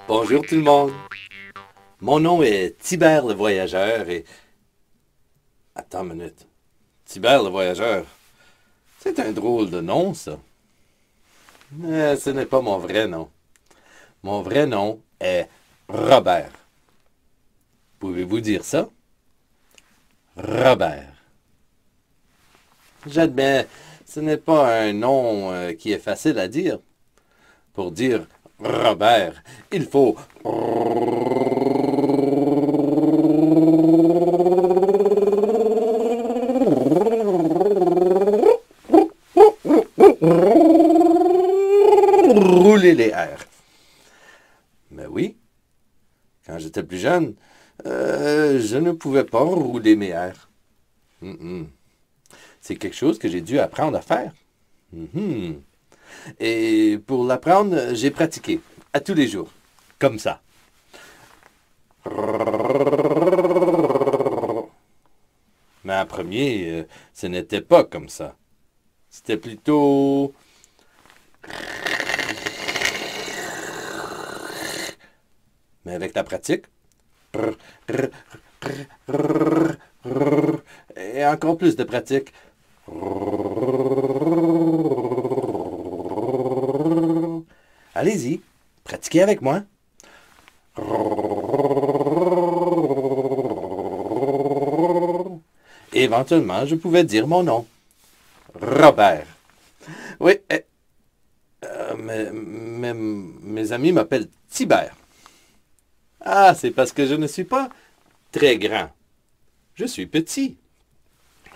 Bonjour tout le monde. Mon nom est Tibère le Voyageur et... Attends une minute. Tibère le Voyageur. C'est un drôle de nom, ça. Mais ce n'est pas mon vrai nom. Mon vrai nom est Robert. Pouvez-vous dire ça? Robert. J'admets, ce n'est pas un nom qui est facile à dire. Pour dire Robert, il faut rouler les airs. Mais oui, quand j'étais plus jeune, je ne pouvais pas rouler mes airs. C'est quelque chose que j'ai dû apprendre à faire. Et pour l'apprendre, j'ai pratiqué à tous les jours, comme ça. Mais en premier, ce n'était pas comme ça. C'était plutôt... Mais avec la pratique, et encore plus de pratique, allez-y, pratiquez avec moi. Et éventuellement, je pouvais dire mon nom. Robert. Oui, mais mes amis m'appellent Tibère. Ah, c'est parce que je ne suis pas très grand. Je suis petit.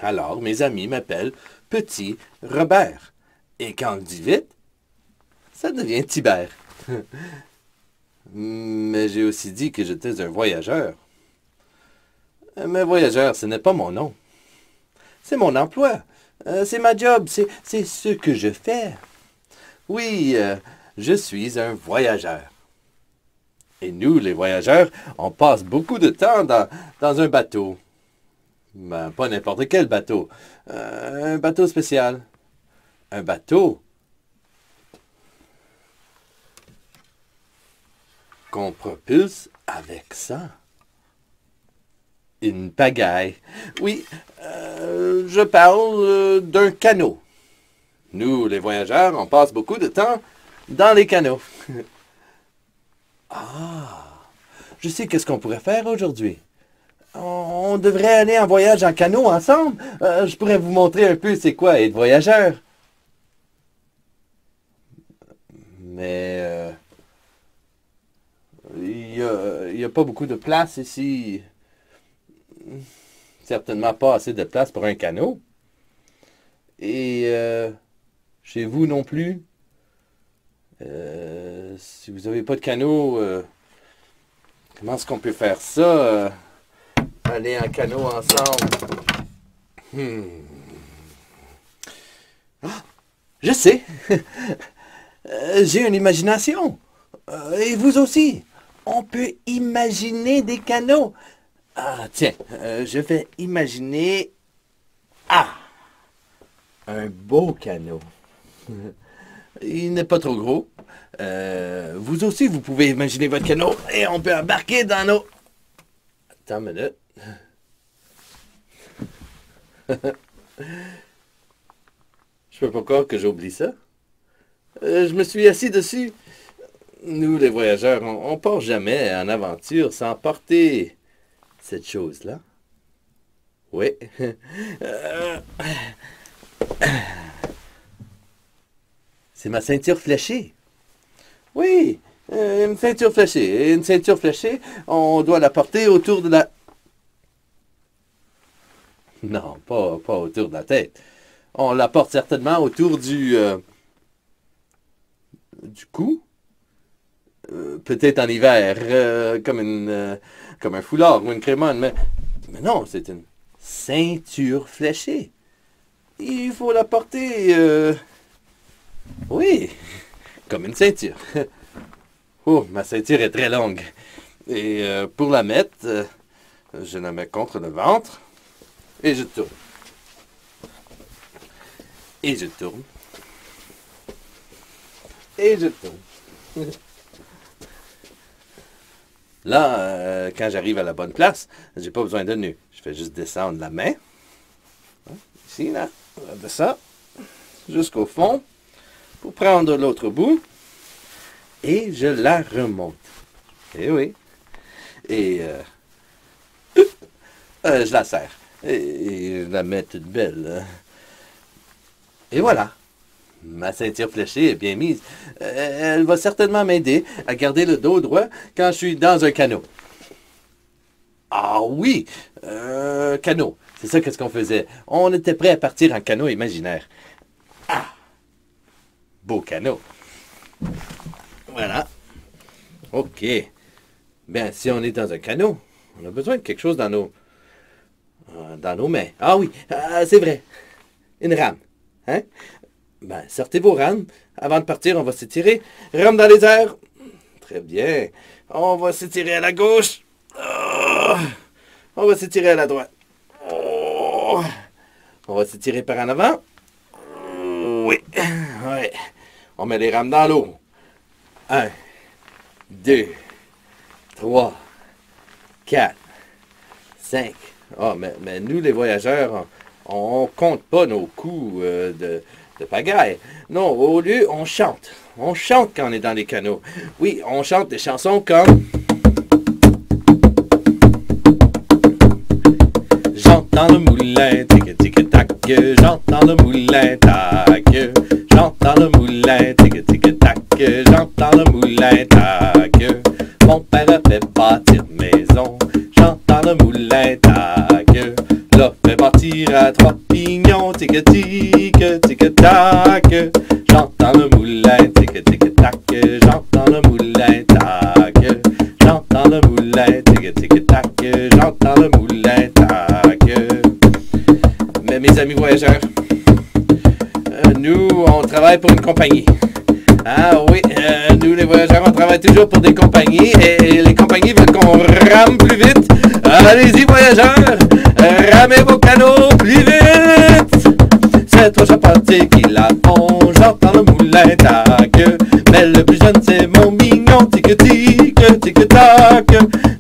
Alors, mes amis m'appellent Petit Robert. Et quand on le dit vite, ça devient Tibère. Mais j'ai aussi dit que j'étais un voyageur. Mais voyageur, ce n'est pas mon nom. C'est mon emploi. C'est ma job. C'est ce que je fais. Oui, je suis un voyageur. Et nous, les voyageurs, on passe beaucoup de temps dans un bateau. Ben, pas n'importe quel bateau. Un bateau spécial. Un bateau qu'on propulse avec ça. Une pagaille. Oui, je parle d'un canot. Nous, les voyageurs, on passe beaucoup de temps dans les canots. Ah, je sais qu'est-ce qu'on pourrait faire aujourd'hui. On devrait aller en voyage en canot ensemble. Je pourrais vous montrer un peu c'est quoi être voyageur. Mais il y a pas beaucoup de place ici. Certainement pas assez de place pour un canot. Et chez vous non plus. Si vous n'avez pas de canot, comment est-ce qu'on peut faire ça? Aller en canot ensemble. Ah, je sais. J'ai une imagination. Et vous aussi. On peut imaginer des canots. Ah, tiens, je vais imaginer... Ah! Un beau canot. Il n'est pas trop gros. Vous aussi, vous pouvez imaginer votre canot et on peut embarquer dans nos... Attends une minute. Je peux pas croire que j'oublie ça. Je me suis assis dessus. Nous, les voyageurs, on part jamais en aventure sans porter cette chose-là. Oui. C'est ma ceinture fléchée. Oui, une ceinture fléchée. Et une ceinture fléchée, on doit la porter autour de la... Non, pas autour de la tête. On la porte certainement autour du cou. Peut-être en hiver, comme un foulard ou une crémone, mais non, c'est une ceinture fléchée. Il faut la porter, oui, comme une ceinture. Oh, ma ceinture est très longue. Et pour la mettre, je la mets contre le ventre et je tourne. Et je tourne. Et je tourne. Là, quand j'arrive à la bonne place, j'ai pas besoin de nœud. Je fais juste descendre la main. Ici, là. De ça. Jusqu'au fond. Pour prendre l'autre bout. Et je la remonte. Eh oui. Et je la serre. Et je la mets toute belle. Et voilà. Ma ceinture fléchée est bien mise. Elle va certainement m'aider à garder le dos droit quand je suis dans un canot. Ah oui, canot. C'est ça qu'est-ce qu'on faisait. On était prêt à partir en canot imaginaire. Ah, beau canot. Voilà. OK. Bien, si on est dans un canot, on a besoin de quelque chose dans nos mains. Ah oui, c'est vrai. Une rame. Hein? Ben, sortez vos rames. Avant de partir, on va s'étirer. Rame dans les airs. Très bien. On va s'étirer à la gauche. Oh. On va s'étirer à la droite. Oh. On va s'étirer par en avant. Oui. Oui. On met les rames dans l'eau. 1, 2, 3, 4, 5. Ah, mais nous, les voyageurs, on compte pas nos coups de pagaille. Non, au lieu, on chante. On chante quand on est dans les canots. Oui, on chante des chansons comme... J'entends le moulin, tic tic tac, j'entends le moulin, tac, j'entends le moulin, tic tic tac, j'entends le moulin, tac. Mon père a fait bâtir maison, j'entends le moulin, tac. L'a fait bâtir à 3 pignons, tic tic tic tac. J'entends le moulin, tic tic tac, j'entends le moulin, tac. J'entends le moulin, tic tic tac, j'entends le moulin, tac. Mais mes amis voyageurs, nous, on travaille pour une compagnie. Ah oui, nous les voyageurs, on travaille toujours pour des compagnies et les compagnies veulent qu'on rame plus vite. Allez-y voyageurs, ramez vos canots plus vite. C'est trois charpentiers qui la font, j'entends le moulin tac. Mais le plus jeune c'est mon mignon, tic tic tic tac.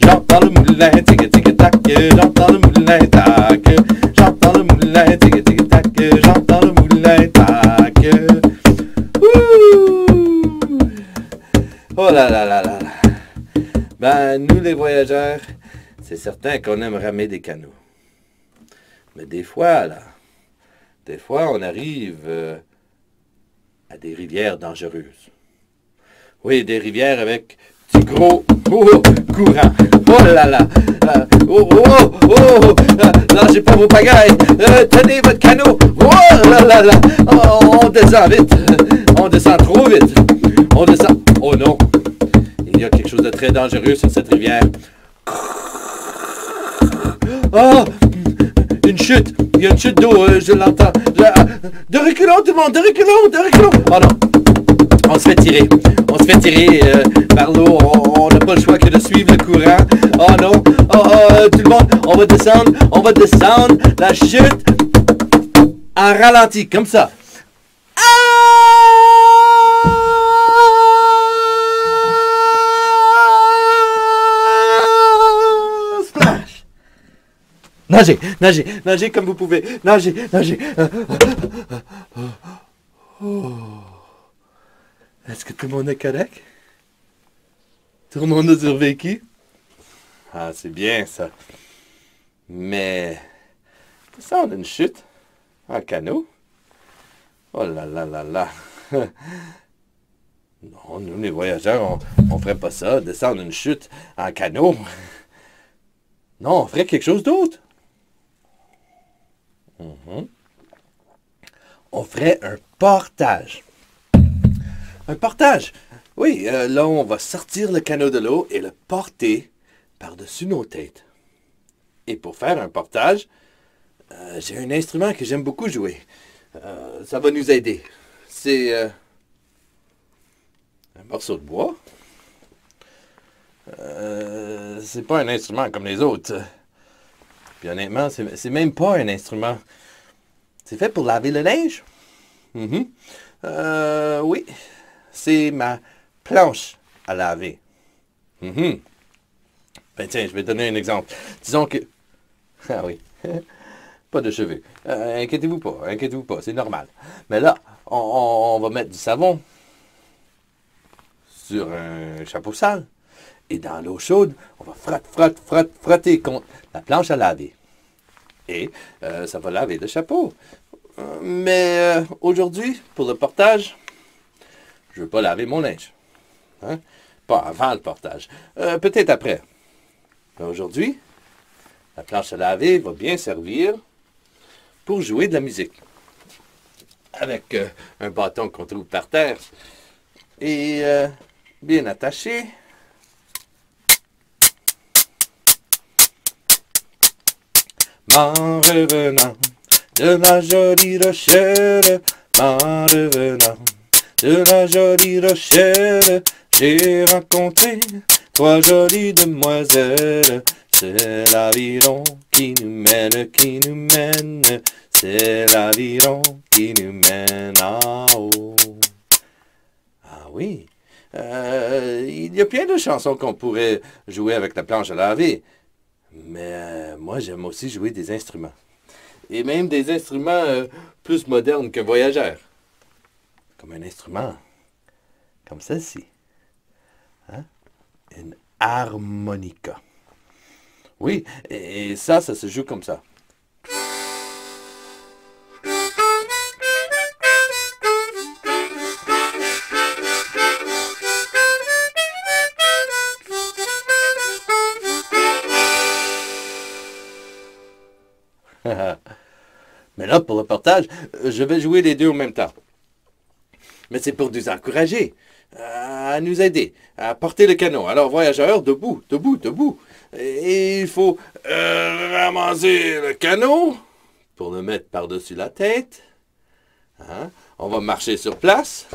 J'entends le moulin, tic tic tac, j'entends le moulin tac. J'entends le moulin, tic tic tac, j'entends le moulin tac. Oh là là là là là. Ben, nous les voyageurs, c'est certain qu'on aime ramer des canots. Mais des fois, on arrive à des rivières dangereuses. Oui, des rivières avec du gros courant. Oh là là. Lâchez pas vos pagailles. Tenez votre canot. Oh là là là. Oh, on descend vite. On descend trop vite. On descend. Oh non. Il y a quelque chose de très dangereux sur cette rivière. Oh! Une chute! Il y a une chute d'eau, je l'entends. De reculons, tout le monde! De reculons! Oh non! On se fait tirer. Par l'eau. On n'a pas le choix que de suivre le courant. Oh non! Tout le monde, on va descendre. La chute en ralenti, comme ça. Splash! Nagez comme vous pouvez. Nagez. Est-ce que tout le monde est correct? Tout le monde a survécu? Ah, c'est bien ça. Mais, ça, on a une chute en canot. Oh là là là là. Non, nous, les voyageurs, on ferait pas ça, descendre une chute en canot. Non, on ferait quelque chose d'autre. On ferait un portage. Un portage. Oui, là, on va sortir le canot de l'eau et le porter par-dessus nos têtes. Et pour faire un portage, j'ai un instrument que j'aime beaucoup jouer. Ça va nous aider. C'est un morceau de bois. C'est pas un instrument comme les autres. Puis honnêtement, c'est même pas un instrument. C'est fait pour laver le linge. Oui, c'est ma planche à laver. Ben tiens, je vais donner un exemple. Disons que... Ah oui, pas de cheveux. Inquiétez-vous pas, c'est normal. Mais là, on va mettre du savon sur un chapeau sale. Et dans l'eau chaude, on va frotter contre la planche à laver. Et ça va laver le chapeau. Mais aujourd'hui, pour le portage, je ne veux pas laver mon linge. Hein? Pas avant le portage. Peut-être après. Mais aujourd'hui, la planche à laver va bien servir pour jouer de la musique. Avec un bâton qu'on trouve par terre. Et bien attaché. En revenant de la jolie Rochelle, en revenant de la jolie Rochelle, j'ai rencontré 3 jolies demoiselles. C'est l'aviron qui nous mène, c'est l'aviron qui nous mène en haut. Ah oui, il y a plein de chansons qu'on pourrait jouer avec la planche à laver. Mais moi, j'aime aussi jouer des instruments. Et même des instruments plus modernes qu'un voyageur. Comme un instrument. Comme celle-ci. Hein? Une harmonica. Oui, et ça se joue comme ça. Mais là, pour le portage, je vais jouer les deux en même temps. Mais c'est pour nous encourager, à nous aider, à porter le canot. Alors, voyageurs, debout. Et il faut ramasser le canot pour le mettre par-dessus la tête. Hein? On va marcher sur place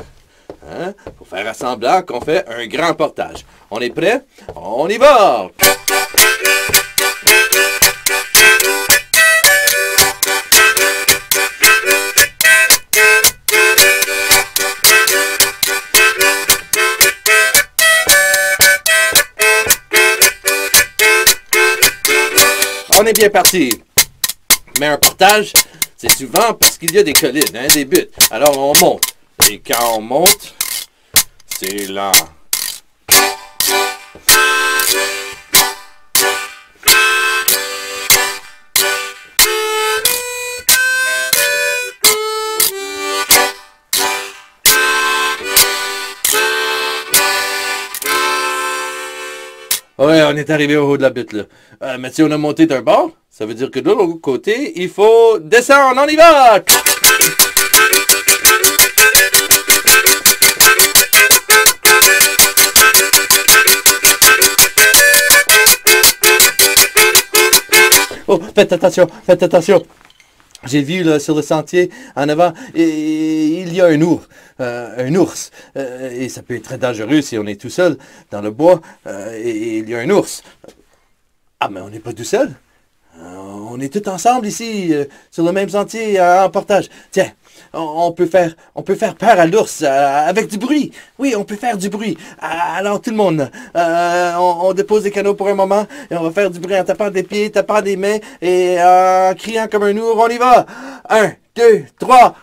pour faire semblant qu'on fait un grand portage. On est prêt? On y va! On est bien parti. Mais un portage, c'est souvent parce qu'il y a des collines, des buttes. Alors on monte. Et quand on monte, c'est lent. Ouais, on est arrivé au haut de la butte, là. Mais si on a monté d'un bord, ça veut dire que de l'autre côté, il faut descendre. On y va! Oh, faites attention. J'ai vu là, sur le sentier en avant, et il y a un ours. Et ça peut être très dangereux si on est tout seul dans le bois et il y a un ours. Ah, mais on n'est pas tout seul. On est tous ensemble ici, sur le même sentier en portage. Tiens, on peut faire peur à l'ours avec du bruit. Oui, on peut faire du bruit. Alors tout le monde, on dépose les canots pour un moment et on va faire du bruit en tapant des pieds, tapant des mains et en criant comme un ours. On y va. 1, 2, 3.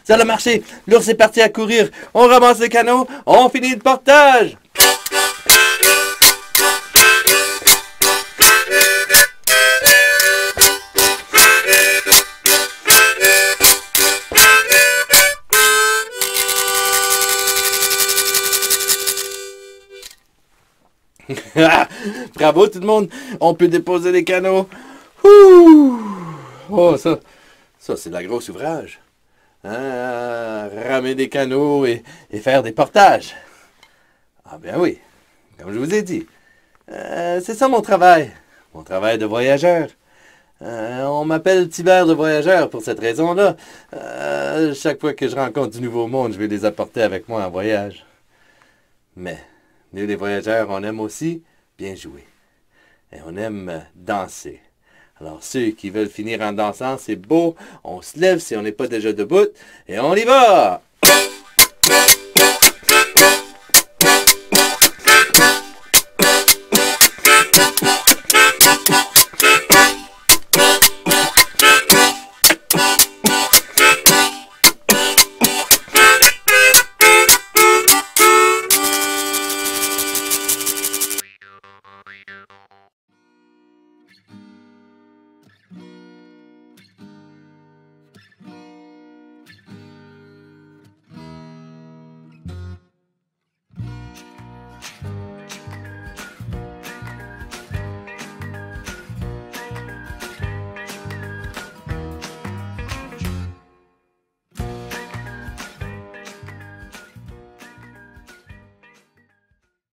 Ça a marché. L'ours est parti à courir. On ramasse les canots. On finit le portage. Bravo tout le monde. On peut déposer les canots. Ouh. Oh, ça Ça, c'est de la grosse ouvrage. Hein, ramer des canaux et faire des portages. Ah bien oui, comme je vous ai dit. C'est ça mon travail. Mon travail de voyageur. On m'appelle Tibère de voyageur pour cette raison-là. Chaque fois que je rencontre du nouveau monde, je vais les apporter avec moi en voyage. Mais, nous les voyageurs, on aime aussi bien jouer. Et on aime danser. Alors ceux qui veulent finir en dansant, c'est beau. On se lève si on n'est pas déjà debout. Et on y va!